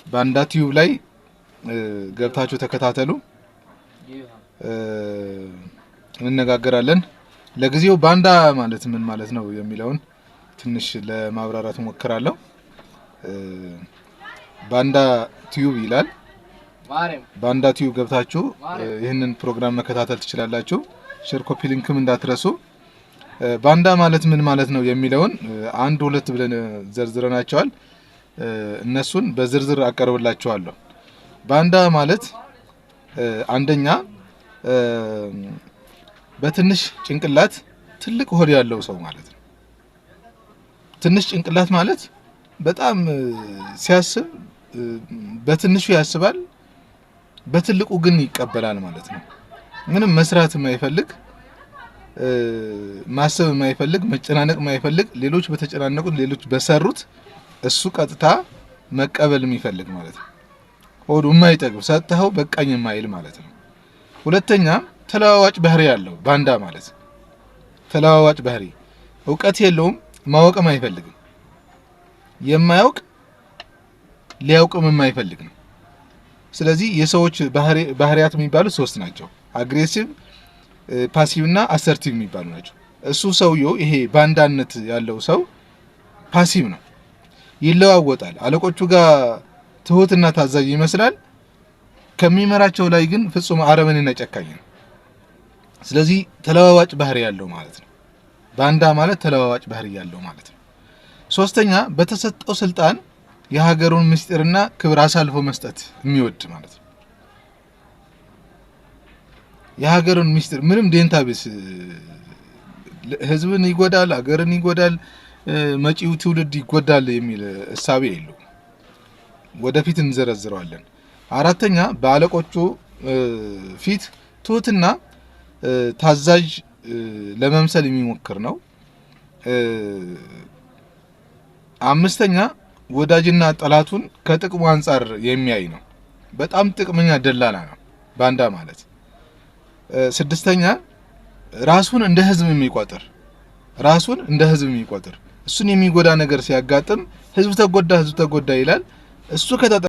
ባንዳ ቲዩብ ላይ ገብታችሁ ተከታተሉ እንነጋገራለን። ለጊዜው ባንዳ ማለት ምን ማለት ነው የሚለውን ትንሽ ለማብራራት ሞክራለሁ። ባንዳ ቲዩብ ይላል። ባንዳ ቲዩብ ገብታችሁ ይህንን ፕሮግራም መከታተል ትችላላችሁ። ሼር ኮፒ ሊንክም እንዳትረሱ። ባንዳ ማለት ምን ማለት ነው የሚለውን አንድ ሁለት ብለን ዘርዝረናቸዋል። እነሱን በዝርዝር አቀርብላችኋለሁ። ባንዳ ማለት አንደኛ በትንሽ ጭንቅላት ትልቅ ሆድ ያለው ሰው ማለት ነው። ትንሽ ጭንቅላት ማለት በጣም ሲያስብ በትንሹ ያስባል፣ በትልቁ ግን ይቀበላል ማለት ነው። ምንም መስራት የማይፈልግ ማሰብ የማይፈልግ መጨናነቅ የማይፈልግ ሌሎች በተጨናነቁት ሌሎች በሰሩት እሱ ቀጥታ መቀበል የሚፈልግ ማለት ነው። ሆዱ የማይጠግብ ሰጥተው በቃኝ የማይል ማለት ነው። ሁለተኛ ተለዋዋጭ ባህሪ ያለው ባንዳ ማለት ተለዋዋጭ ባህሪ፣ እውቀት የለውም፣ ማወቅም አይፈልግም። የማያውቅ ሊያውቅም የማይፈልግ ነው። ስለዚህ የሰዎች ባህሪያት የሚባሉት ሶስት ናቸው። አግሬሲቭ፣ ፓሲቭ እና አሰርቲቭ የሚባሉ ናቸው። እሱ ሰውየው ይሄ ባንዳነት ያለው ሰው ፓሲቭ ነው። ይለዋወጣል። አለቆቹ ጋር ትሁትና ታዛዥ ይመስላል። ከሚመራቸው ላይ ግን ፍጹም አረመኔና ጨካኝ ነው። ስለዚህ ተለዋዋጭ ባህሪ ያለው ማለት ነው። ባንዳ ማለት ተለዋዋጭ ባህሪ ያለው ማለት ነው። ሶስተኛ በተሰጠው ስልጣን የሀገሩን ምስጢርና ክብር አሳልፎ መስጠት የሚወድ ማለት ነው። የሀገሩን ምስጢር ምንም ዴንታ ቢስ ህዝብን ይጎዳል፣ ሀገርን ይጎዳል፣ መጪው ትውልድ ይጎዳል የሚል እሳቤ የለው። ወደፊት እንዘረዝረዋለን። አራተኛ በአለቆቹ ፊት ትሁትና ታዛዥ ለመምሰል የሚሞክር ነው። አምስተኛ ወዳጅና ጠላቱን ከጥቅሙ አንፃር የሚያይ ነው። በጣም ጥቅመኛ ደላላ ነው ባንዳ ማለት። ስድስተኛ ራሱን እንደ ህዝብ የሚቆጥር እሱን የሚጎዳ ነገር ሲያጋጥም ህዝብ ተጎዳ ይላል። እሱ